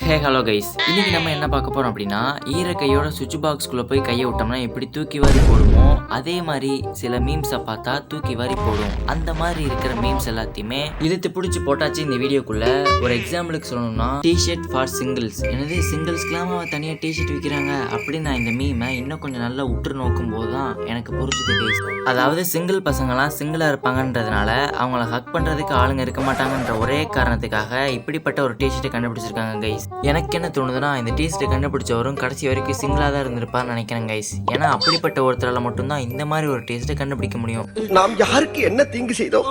Hey hello guys, இன்னைக்கு நம்ம என்ன பார்க்க போறோம் அப்படின்னா, ஈர கையோட சுவிட்ச் பாக்ஸ்குள்ள போய் கையை விட்டோம்னா எப்படி தூக்கி வாரி போடுமோ அதே மாதிரி சில மீம்ஸை பார்த்தா தூக்கி வாரி போடும். அந்த மாதிரி இருக்கிற மீம்ஸ் எல்லாத்தையுமே இழுத்து பிடிச்சி போட்டாச்சு இந்த வீடியோக்குள்ள. ஒரு எக்ஸாம்பிளுக்கு சொல்லணும்னா, டிஷர்ட் ஃபார் சிங்கிள்ஸ். என்னது சிங்கிள்ஸ்க்குலாம் தனியாக டிஷர்ட் விற்கிறாங்க அப்படின்னு நான் இந்த மீமை இன்னும் கொஞ்சம் நல்லா உற்று நோக்கும் போது தான் எனக்கு புரிஞ்சுது கைஸ். அதாவது சிங்கிள் பசங்களாம் சிங்கிளாக இருப்பாங்கன்றதுனால அவங்கள ஹக் பண்ணுறதுக்கு ஆளுங்க இருக்க மாட்டாங்கன்ற ஒரே காரணத்துக்காக இப்படிப்பட்ட ஒரு டிஷர்ட்டை கண்டுபிடிச்சிருக்காங்க கைஸ். எனக்கு என்ன தோணுதுன்னா, இந்த டீஸ்ட்டை கண்டுபிடிச்சவரும் கடைசி வரைக்கும் சிங்கிளாக தான் இருந்திருப்பார்னு நினைக்கிறேன் கைஸ். ஏன்னா அப்படிப்பட்ட ஒருத்தரால் மட்டும்தான் இந்த மாதிரி ஒரு டீஸ்ட்டை கண்டுபிடிக்க முடியும். நாம் யாருக்கு என்ன தீங்கு செய்தோம்?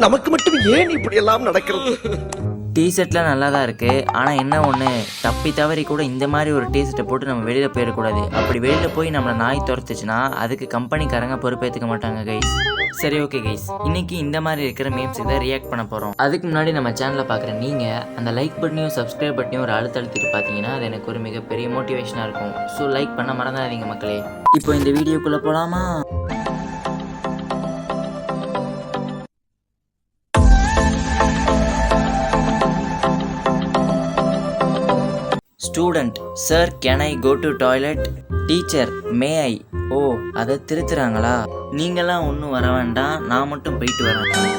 நமக்கு மட்டும் ஏன் இப்படி எல்லாம் நடக்கிறது? டீஷர்ட்லாம் நல்லா தான் இருக்குது. ஆனால் என்ன ஒன்று, தப்பி தவறி கூட இந்த மாதிரி ஒரு டீஷர்ட்டை போட்டு நம்ம வெளியில் போயிடக்கூடாது. அப்படி வெளியில் போய் நம்மளை நாய் துரத்துச்சுன்னா அதுக்கு கம்பெனிக்காரங்க பொறுப்பேற்றுக்க மாட்டாங்க கைஸ். சரி ஓகே கைஸ், இன்னைக்கு இந்த மாதிரி இருக்கிற மீம்ஸுக்கு தான் ரியாக்ட் பண்ண போகிறோம். அதுக்கு முன்னாடி நம்ம சேனலில் பார்க்குற நீங்கள் அந்த லைக் பட்டனையும் சப்ஸ்கிரைப் பட்டனையும் ஒரு அழுத்திட்டு பார்த்தீங்கன்னா அது எனக்கு ஒரு மிகப்பெரிய மோட்டிவேஷனாக இருக்கும். ஸோ லைக் பண்ண மறந்துடாதீங்க மக்களே. இப்போ இந்த வீடியோக்குள்ளே போகலாமா? Student, sir can I go to toilet? Teacher, may I? Oh, அதை திருத்துறாங்களா? நீங்களாம் ஒன்றும் வர வேண்டாம், நான் மட்டும் போயிட்டு வரேன்.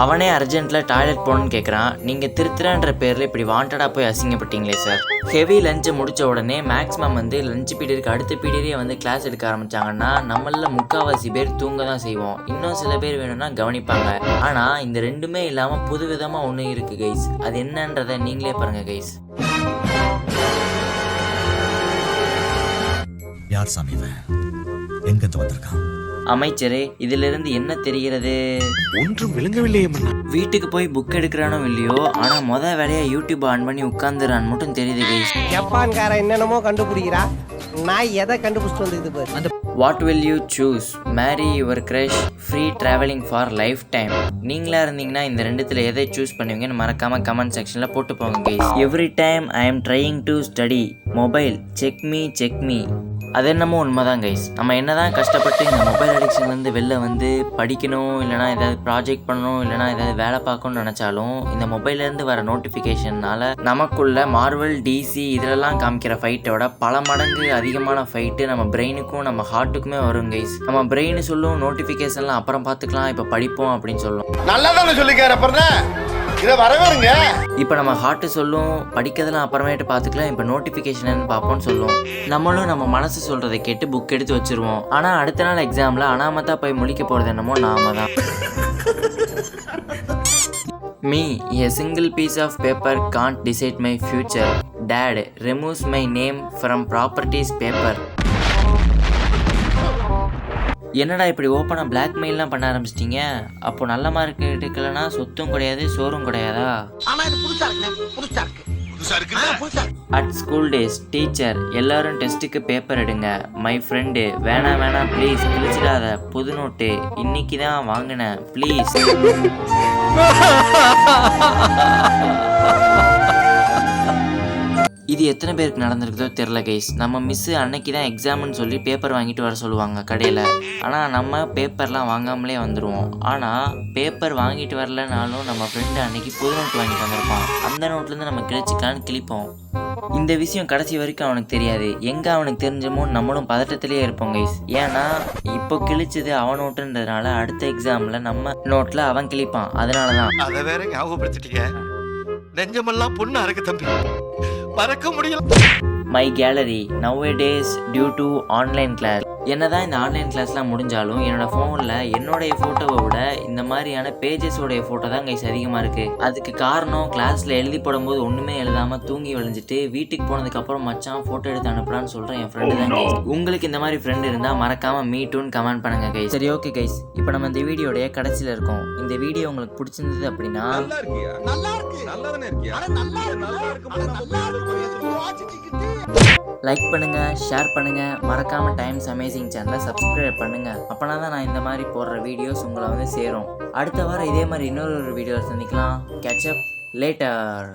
அவனே அர்ஜென்ட்டில் டாய்லெட் போகணுன்னு கேட்குறான். நீங்கள் திருத்துறன்ற பேரில் இப்படி வாண்டடாக போய் அசிங்கப்பட்டீங்களே சார். ஹெவி லஞ்சை முடித்த உடனே மேக்ஸிமம் லஞ்ச் பீரியடுக்கு அடுத்த பீரியடே கிளாஸ் எடுக்க ஆரம்பித்தாங்கன்னா நம்மள முக்கால்வாசி பேர் தூங்க தான் செய்வோம். இன்னும் சில பேர் வேணும்னா கவனிப்பாங்க. ஆனால் இந்த ரெண்டுமே இல்லாமல் புது விதமாக ஒன்று இருக்குது கைஸ். அது என்னன்றதை நீங்களே பாருங்கள் கைஸ். யார் சாமி இவன்? எங்கிருந்து வந்திருக்கான்? அமைச்சரே, இதிலிருந்து என்ன தெரிகிறது? ஒன்றும் விளங்கவில்லையே. வீட்டுக்கு போய் புக் எடுக்கிறானோ இல்லையோ, ஆனா வேலையா யூடியூப் ஆன் பண்ணி உட்கார்ந்துறான்னு மட்டும் தெரியுது கைஸ். ஜப்பான்கார என்னென்னமோ கண்டுபிடிக்கிறா, நான் எதை கண்டுபிடிச்சிட்டு வந்தது பாரு. அந்த what will you choose? Mary your crush, free travelling for life time. நீங்களா இருந்தீங்கன்னா இந்த ரெண்டுத்துல எதை சூஸ் பண்ணுவீங்கன்னு மறக்காம கமெண்ட் செக்ஷன்ல போட்டு போங்க guys. Every time I am trying to study mobile check me. அது என்னமோ உண்மைதான் கைஸ். நம்ம என்னதான் கஷ்டப்பட்டு இந்த மொபைல் அடிக்ஷன்லேருந்து வெளில படிக்கணும், இல்லைனா ஏதாவது ப்ராஜெக்ட் பண்ணணும், இல்லைனா ஏதாவது வேலை பார்க்கணும்னு நினச்சாலும் இந்த மொபைல்லேருந்து வர நோட்டிஃபிகேஷன்னால நமக்குள்ள மார்வல், டிசி இதிலெல்லாம் காமிக்கிற ஃபைட்டோட பல மடங்கு அதிகமான ஃபைட்டு நம்ம பிரெயினுக்கும் நம்ம ஹார்ட்டுக்குமே வரும் கைஸ். நம்ம பிரெயின் சொல்லும் நோட்டிஃபிகேஷன்லாம் அப்புறம் பார்த்துக்கலாம், இப்போ படிப்போம் அப்படின்னு சொல்லும். நல்லா சொல்லிக்கார இதை வரவேறுங்க. இப்போ நம்ம ஹார்ட்டு சொல்லும் படிக்கிறதெல்லாம் அப்புறமேட்டு பார்த்துக்கலாம், இப்போ நோட்டிஃபிகேஷன் பார்ப்போம்னு சொல்லும். நம்மளும் நம்ம மனசு சொல்கிறத கேட்டு புக் எடுத்து வச்சுருவோம். ஆனால் அடுத்த நாள் எக்ஸாமில் அனாமத்தா போய் முழிக்க போகிறது என்னமோ நாம தான். Me, a single piece of paper can't decide my future. Dad removes my name from properties paper. என்னடா இப்படி ஓப்பனாக பிளாக்மெயிலாம் பண்ண ஆரம்பிச்சிட்டிங்க? அப்போ நல்ல மார்க் எடுக்கலன்னா சொத்தும் கிடையாது, சோறும் கிடையாதா? அட் ஸ்கூல் டேஸ் டீச்சர், எல்லாரும் டெஸ்ட்டுக்கு பேப்பர் எடுங்க. மை ஃப்ரெண்டு, வேணாம் ப்ளீஸ், கிழிச்சிடாத, புது நோட்டு இன்னைக்கு தான் வாங்கினேன் ப்ளீஸ். இது எத்தனை பேருக்கு நடந்திருக்குதோ தெரில கைஸ். நம்ம மிஸ்ஸு அன்னைக்கு தான் எக்ஸாம்னு சொல்லி பேப்பர் வாங்கிட்டு வர சொல்லுவாங்க கடையில். ஆனால் நம்ம பேப்பர்லாம் வாங்காமலே வந்துடுவோம். ஆனால் பேப்பர் வாங்கிட்டு வரலனாலும் நம்ம ஃப்ரெண்டு அன்னைக்கு புது நோட்டு வாங்கிட்டு வந்திருப்பான். அந்த நோட்லேருந்து நம்ம கிழிச்சிக்கலான்னு கிழிப்போம். இந்த விஷயம் கடைசி வரைக்கும் அவனுக்கு தெரியாது. எங்கே அவனுக்கு தெரிஞ்சமோ நம்மளும் பதட்டத்திலே இருப்போம் கைஸ். ஏன்னா இப்போ கிழிச்சது அவன் நோட்டுன்றதுனால அடுத்த எக்ஸாமில் நம்ம நோட்டில் அவன் கிழிப்பான். அதனால தான். அதை வேற ஞாபகப்படுத்திட்டீங்க. நெஞ்சமெல்லாம் பொண்ணு அறக்கு தம்பி, மறக்க முடியல. My gallery nowadays due to online class. என்னதான் இந்த ஆன்லைன் கிளாஸ்லாம் முடிஞ்சாலும் என்னோட ஃபோனில் என்னோடைய ஃபோட்டோவை விட இந்த மாதிரியான பேஜஸோடைய ஃபோட்டோ தான் கைஸ் அதிகமாக இருக்குது. அதுக்கு காரணம் கிளாஸில் எழுதி போடும்போது ஒன்றுமே எழுதாமல் தூங்கி விளைஞ்சிட்டு வீட்டுக்கு போனதுக்கப்புறம் மச்சான் ஃபோட்டோ எடுத்து அனுப்புறான்னு சொல்கிறேன் என் ஃப்ரெண்டு தான் கைஸ். உங்களுக்கு இந்த மாதிரி ஃப்ரெண்டு இருந்தால் மறக்காமல் மீட்டுன்னு கமெண்ட் பண்ணுங்க கைஸ். சரி ஓகே கைஸ், இப்போ நம்ம இந்த வீடியோடைய கடைசியில் இருக்கோம். இந்த வீடியோ உங்களுக்கு பிடிச்சிருந்தது அப்படின்னா லைக் பண்ணுங்க, ஷேர் பண்ணுங்க, மறக்காம டைம்ஸ் அமேசிங் சேனலை சப்ஸ்கிரைப் பண்ணுங்க. அப்பனா தான் நான் இந்த மாதிரி போடுற வீடியோஸ் உங்களை சேரும். அடுத்த வாரம் இதே மாதிரி இன்னொரு வீடியோ சந்திக்கலாம். Catch up later.